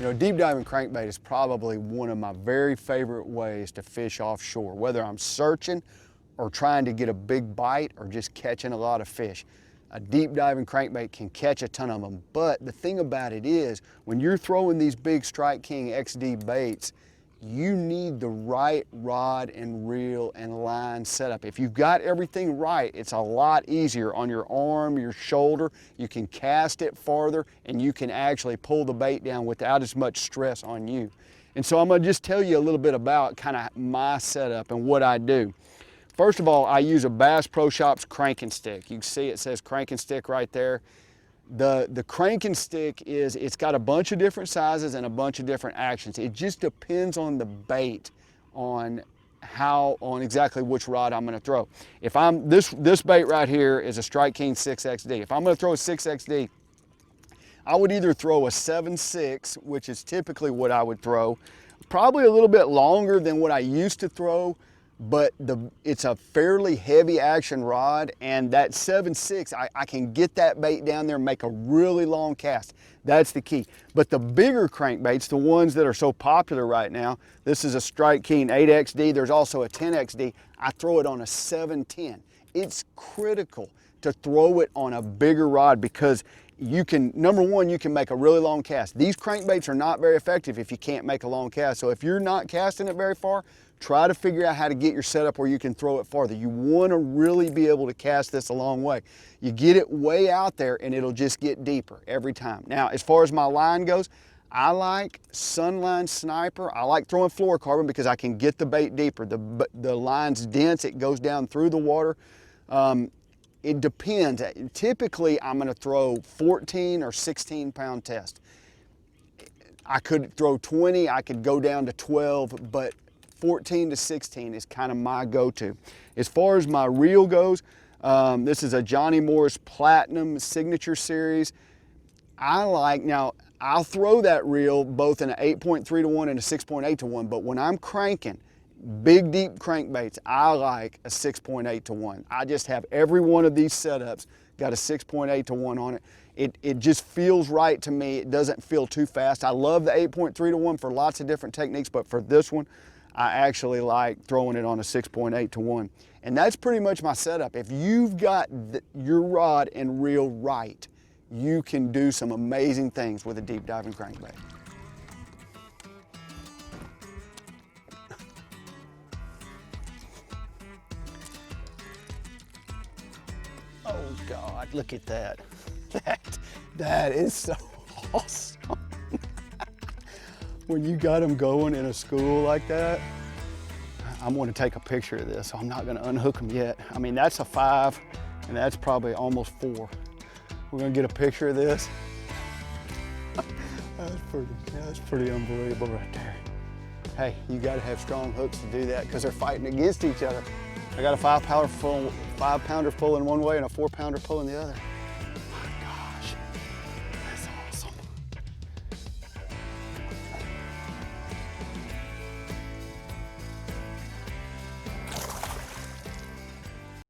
You know, deep diving crankbait is probably one of my very favorite ways to fish offshore, whether I'm searching or trying to get a big bite or just catching a lot of fish. A deep diving crankbait can catch a ton of them, but the thing about it is, when you're throwing these big Strike King XD baits, you need the right rod and reel and line setup. If you've got everything right, it's a lot easier on your arm, your shoulder. You can cast it farther and you can actually pull the bait down without as much stress on you. And so I'm gonna just tell you a little bit about kind of my setup and what I do. First of all, I use a Bass Pro Shops cranking stick. You can see it says cranking stick right there. The cranking stick it's got a bunch of different sizes and a bunch of different actions. It just depends on the bait, on exactly which rod I'm gonna throw. If this bait right here is a Strike King 6XD. If I'm gonna throw a 6XD, I would either throw a 7.6, which is typically what I would throw, probably a little bit longer than what I used to throw, but it's a fairly heavy action rod, and that 7.6, I can get that bait down there and make a really long cast. That's the key. But the bigger crankbaits, the ones that are so popular right now, this is a Strike King 8XD, there's also a 10XD, I throw it on a 710. It's critical to throw it on a bigger rod because you can, number one, you can make a really long cast. These crankbaits are not very effective if you can't make a long cast. So if you're not casting it very far, try to figure out how to get your setup where you can throw it farther. You want to really be able to cast this a long way. You get it way out there and it'll just get deeper every time. Now, as far as my line goes, I like Sunline Sniper. I like throwing fluorocarbon because I can get the bait deeper. The line's dense, it goes down through the water. It depends. Typically, I'm gonna throw 14 or 16 pound test. I could throw 20, I could go down to 12, but 14 to 16 is kind of my go-to. As far as my reel goes, this is a Johnny Morris Platinum Signature Series. Now, I'll throw that reel both in an 8.3 to 1 and a 6.8 to 1, but when I'm cranking big, deep crankbaits, I like a 6.8 to 1. I just have every one of these setups got a 6.8 to 1 on it. It just feels right to me. It doesn't feel too fast. I love the 8.3 to 1 for lots of different techniques, but for this one, I actually like throwing it on a 6.8 to 1. And that's pretty much my setup. If you've got your rod and reel right, you can do some amazing things with a deep diving crankbait. Oh God, look at that. That is so awesome. When you got them going in a school like that, I'm going to take a picture of this. So I'm not going to unhook them yet. I mean, that's a 5 and that's probably almost 4. We're going to get a picture of this. That's pretty unbelievable right there. Hey, you got to have strong hooks to do that because they're fighting against each other. I got a 5 pounder pulling one way and a 4 pounder pulling the other.